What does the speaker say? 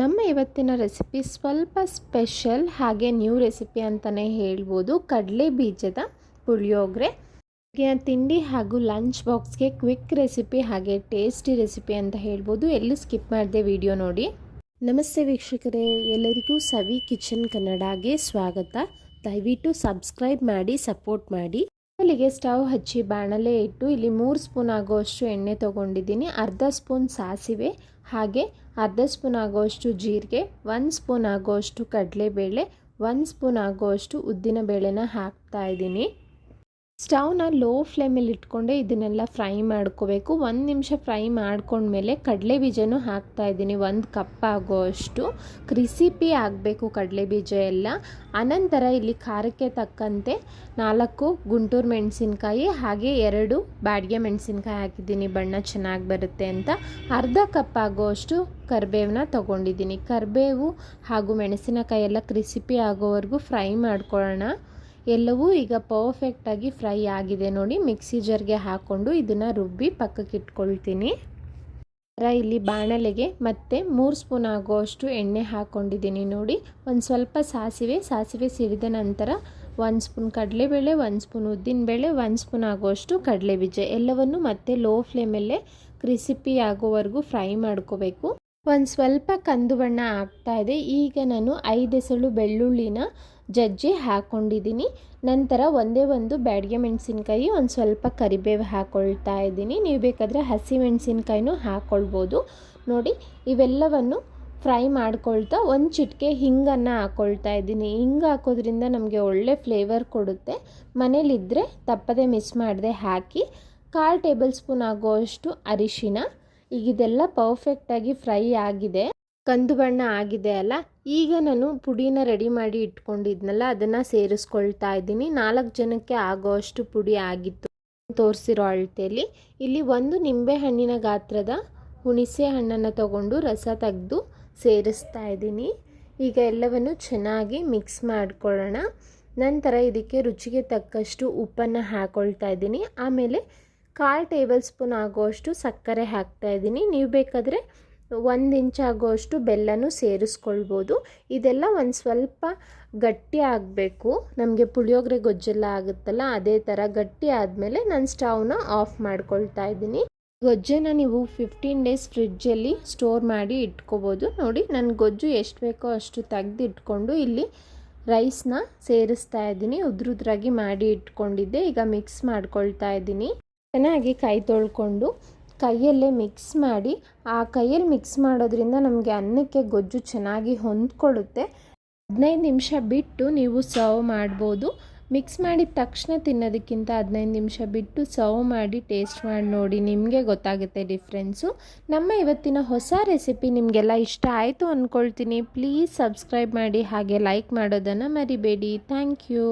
ನಮ್ಮ ಇವತ್ತಿನ ರೆಸಿಪಿ ಸ್ವಲ್ಪ ಸ್ಪೆಷಲ್ ಹಾಗೆ ನ್ಯೂ ರೆಸಿಪಿ ಅಂತಲೇ ಹೇಳ್ಬೋದು. ಕಡಲೆ ಬೀಜದ ಪುಳಿಯೋಗರೆ ತಿಂಡಿ ಹಾಗೂ ಲಂಚ್ ಬಾಕ್ಸ್ಗೆ ಕ್ವಿಕ್ ರೆಸಿಪಿ ಹಾಗೆ ಟೇಸ್ಟಿ ರೆಸಿಪಿ ಅಂತ ಹೇಳ್ಬೋದು. ಎಲ್ಲೂ ಸ್ಕಿಪ್ ಮಾಡದೆ ವಿಡಿಯೋ ನೋಡಿ. ನಮಸ್ತೆ ವೀಕ್ಷಕರೇ, ಎಲ್ಲರಿಗೂ ಸವಿ ಕಿಚನ್ ಕನ್ನಡಗೆ ಸ್ವಾಗತ. ದಯವಿಟ್ಟು ಸಬ್ಸ್ಕ್ರೈಬ್ ಮಾಡಿ, ಸಪೋರ್ಟ್ ಮಾಡಿ. ಇಲ್ಲಿಗೆ ಸ್ಟವ್ ಹಚ್ಚಿ ಬಾಣಲೆ ಇಟ್ಟು ಇಲ್ಲಿ 3 ಸ್ಪೂನ್ ಆಗೋಷ್ಟು ಎಣ್ಣೆ ತೊಗೊಂಡಿದ್ದೀನಿ. ಅರ್ಧ ಸ್ಪೂನ್ ಸಾಸಿವೆ ಹಾಗೆ ಅರ್ಧ ಸ್ಪೂನ್ ಆಗೋಷ್ಟು ಜೀರಿಗೆ, 1 ಸ್ಪೂನ್ ಆಗೋಷ್ಟು ಕಡಲೆಬೇಳೆ, 1 ಸ್ಪೂನ್ ಆಗೋಷ್ಟು ಉದ್ದಿನ ಬೇಳೆನ ಹಾಕ್ತಾ ಇದ್ದೀನಿ. ಸ್ಟವ್ನ ಲೋ ಫ್ಲೇಮಲ್ಲಿ ಇಟ್ಕೊಂಡೆ ಇದನ್ನೆಲ್ಲ ಫ್ರೈ ಮಾಡ್ಕೋಬೇಕು. 1 ನಿಮಿಷ ಫ್ರೈ ಮಾಡ್ಕೊಂಡ್ಮೇಲೆ ಕಡಲೆ ಬೀಜನೂ ಹಾಕ್ತಾ ಇದ್ದೀನಿ. 1 ಕಪ್ ಆಗೋಷ್ಟು ಕ್ರಿಸಿಪಿ ಆಗಬೇಕು ಕಡಲೆ ಬೀಜ ಎಲ್ಲ. ಅನಂತರ ಇಲ್ಲಿ ಖಾರಕ್ಕೆ ತಕ್ಕಂತೆ 4 ಗುಂಟೂರು ಮೆಣಸಿನ್ಕಾಯಿ ಹಾಗೆ 2 ಬ್ಯಾಡಗೆ ಮೆಣಸಿನ್ಕಾಯಿ ಹಾಕಿದ್ದೀನಿ, ಬಣ್ಣ ಚೆನ್ನಾಗಿ ಬರುತ್ತೆ ಅಂತ. ಅರ್ಧ ಕಪ್ ಆಗೋಷ್ಟು ಕರಿಬೇವನ್ನ ತೊಗೊಂಡಿದ್ದೀನಿ. ಕರಿಬೇವು ಹಾಗೂ ಮೆಣಸಿನಕಾಯಿ ಎಲ್ಲ ಕ್ರಿಸಿಪಿ ಆಗೋವರೆಗೂ ಫ್ರೈ ಮಾಡ್ಕೊಳ್ಳೋಣ. ಎಲ್ಲವೂ ಈಗ ಪರ್ಫೆಕ್ಟಾಗಿ ಫ್ರೈ ಆಗಿದೆ ನೋಡಿ. ಮಿಕ್ಸಿ ಜಾರ್ಗೆ ಹಾಕ್ಕೊಂಡು ಇದನ್ನು ರುಬ್ಬಿ ಪಕ್ಕಕ್ಕೆ ಇಟ್ಕೊಳ್ತೀನಿ. ಇಲ್ಲಿ ಬಾಣಲೆಗೆ ಮತ್ತೆ 3 ಸ್ಪೂನ್ ಆಗೋಷ್ಟು ಎಣ್ಣೆ ಹಾಕ್ಕೊಂಡಿದ್ದೀನಿ ನೋಡಿ. ಒಂದು ಸ್ವಲ್ಪ ಸಾಸಿವೆ ಸಿಡಿದ ನಂತರ 1 ಸ್ಪೂನ್ ಕಡಲೆಬೇಳೆ, 1 ಸ್ಪೂನ್ ಉದ್ದಿನಬೇಳೆ, 1 ಸ್ಪೂನ್ ಆಗೋಷ್ಟು ಕಡಲೆಬೀಜ ಎಲ್ಲವನ್ನು ಮತ್ತೆ ಲೋ ಫ್ಲೇಮಲ್ಲೇ ಕ್ರಿಸಿಪಿ ಆಗೋವರೆಗೂ ಫ್ರೈ ಮಾಡ್ಕೋಬೇಕು. ಒಂದು ಸ್ವಲ್ಪ ಕಂದು ಬಣ್ಣ ಆಗ್ತಾ ಇದೆ. ಈಗ ನಾನು 5 ಎಸಳು ಬೆಳ್ಳುಳ್ಳಿನ ಜಜ್ಜಿ ಹಾಕ್ಕೊಂಡಿದ್ದೀನಿ. ನಂತರ ಒಂದೇ ಒಂದು ಬ್ಯಾಡಗೆ ಮೆಣಸಿನ್ಕಾಯಿ, ಒಂದು ಸ್ವಲ್ಪ ಕರಿಬೇವು ಹಾಕ್ಕೊಳ್ತಾ ಇದ್ದೀನಿ. ನೀವು ಬೇಕಾದರೆ ಹಸಿ ಮೆಣಸಿನ್ಕಾಯಿನೂ ಹಾಕ್ಕೊಳ್ಬೋದು ನೋಡಿ. ಇವೆಲ್ಲವನ್ನು ಫ್ರೈ ಮಾಡ್ಕೊಳ್ತಾ 1 ಚಿಟಿಕೆ ಹಿಂಗನ್ನು ಹಾಕ್ಕೊಳ್ತಾ ಇದ್ದೀನಿ. ಹಿಂಗೆ ಹಾಕೋದ್ರಿಂದ ನಮಗೆ ಒಳ್ಳೆ ಫ್ಲೇವರ್ ಕೊಡುತ್ತೆ. ಮನೇಲಿದ್ದರೆ ತಪ್ಪದೆ ಮಿಸ್ ಮಾಡದೆ ಹಾಕಿ. 1/4 ಟೇಬಲ್ ಸ್ಪೂನ್ ಆಗೋಷ್ಟು ಅರಿಶಿನ. ಈಗ ಇದೆಲ್ಲ ಪರ್ಫೆಕ್ಟಾಗಿ ಫ್ರೈ ಆಗಿದೆ, ಕಂದು ಬಣ್ಣ ಆಗಿದೆ ಅಲ್ಲ. ಈಗ ನಾನು ಪುಡಿನ ರೆಡಿ ಮಾಡಿ ಇಟ್ಕೊಂಡಿದ್ನಲ್ಲ ಅದನ್ನು ಸೇರಿಸ್ಕೊಳ್ತಾ ಇದ್ದೀನಿ. 4 ಜನಕ್ಕೆ ಆಗೋಷ್ಟು ಪುಡಿ ಆಗಿತ್ತು ತೋರಿಸಿರೋ ಅಳತೆಯಲ್ಲಿ. ಇಲ್ಲಿ 1 ನಿಂಬೆ ಹಣ್ಣಿನ ಗಾತ್ರದ ಹುಣಸೆ ಹಣ್ಣನ್ನು ತಗೊಂಡು ರಸ ತೆಗೆದು ಸೇರಿಸ್ತಾ ಇದ್ದೀನಿ. ಈಗ ಎಲ್ಲವನ್ನು ಚೆನ್ನಾಗಿ ಮಿಕ್ಸ್ ಮಾಡ್ಕೊಳ್ಳೋಣ. ನಂತರ ಇದಕ್ಕೆ ರುಚಿಗೆ ತಕ್ಕಷ್ಟು ಉಪ್ಪನ್ನು ಹಾಕ್ಕೊಳ್ತಾ ಇದ್ದೀನಿ. ಆಮೇಲೆ 1/4 ಟೇಬಲ್ ಸ್ಪೂನ್ ಆಗೋಷ್ಟು ಸಕ್ಕರೆ ಹಾಕ್ತಾ ಇದ್ದೀನಿ. ನೀವು ಬೇಕಾದರೆ 1 ಇಂಚ್ ಆಗೋಷ್ಟು ಬೆಲ್ಲನೂ ಸೇರಿಸ್ಕೊಳ್ಬೋದು. ಇದೆಲ್ಲ ಒಂದು ಸ್ವಲ್ಪ ಗಟ್ಟಿ ಆಗಬೇಕು. ನಮಗೆ ಪುಳಿಯೋಗರೆ ಗೊಜ್ಜೆಲ್ಲ ಆಗುತ್ತಲ್ಲ ಅದೇ ಥರ ಗಟ್ಟಿ ಆದಮೇಲೆ ನಾನು ಸ್ಟವ್ನ ಆಫ್ ಮಾಡ್ಕೊಳ್ತಾ ಇದ್ದೀನಿ. ಗೊಜ್ಜನ್ನು ನೀವು 15 ಡೇಸ್ ಫ್ರಿಡ್ಜಲ್ಲಿ ಸ್ಟೋರ್ ಮಾಡಿ ಇಟ್ಕೋಬೋದು ನೋಡಿ. ನನ್ನ ಗೊಜ್ಜು ಎಷ್ಟು ಬೇಕೋ ಅಷ್ಟು ತೆಗೆದು ಇಟ್ಕೊಂಡು ಇಲ್ಲಿ ರೈಸ್ನ ಸೇರಿಸ್ತಾ ಇದ್ದೀನಿ. ಉದ್ರುದ್ರಾಗಿ ಮಾಡಿ ಇಟ್ಕೊಂಡಿದ್ದೆ. ಈಗ ಮಿಕ್ಸ್ ಮಾಡ್ಕೊಳ್ತಾ ಇದ್ದೀನಿ. ಚೆನ್ನಾಗಿ ಕೈ ತೊಳ್ಕೊಂಡು ಕೈಯಲ್ಲೇ ಮಿಕ್ಸ್ ಮಾಡಿ, ಆ ಕೈಯಲ್ಲಿ ಮಿಕ್ಸ್ ಮಾಡೋದ್ರಿಂದ ನಮಗೆ ಅನ್ನಕ್ಕೆ ಗೊಜ್ಜು ಚೆನ್ನಾಗಿ ಹೊಂದ್ಕೊಳ್ಳುತ್ತೆ. 15 ನಿಮಿಷ ಬಿಟ್ಟು ನೀವು ಸರ್ವ್ ಮಾಡ್ಬೋದು. ಮಿಕ್ಸ್ ಮಾಡಿದ ತಕ್ಷಣ ತಿನ್ನೋದಕ್ಕಿಂತ 15 ನಿಮಿಷ ಬಿಟ್ಟು ಸರ್ವ್ ಮಾಡಿ ಟೇಸ್ಟ್ ಮಾಡಿ ನೋಡಿ, ನಿಮಗೆ ಗೊತ್ತಾಗುತ್ತೆ ಡಿಫ್ರೆನ್ಸು. ನಮ್ಮ ಇವತ್ತಿನ ಹೊಸ ರೆಸಿಪಿ ನಿಮಗೆಲ್ಲ ಇಷ್ಟ ಆಯಿತು ಅಂದ್ಕೊಳ್ತೀನಿ. ಪ್ಲೀಸ್ ಸಬ್ಸ್ಕ್ರೈಬ್ ಮಾಡಿ ಹಾಗೆ ಲೈಕ್ ಮಾಡೋದನ್ನು ಮರಿಬೇಡಿ. Thank you.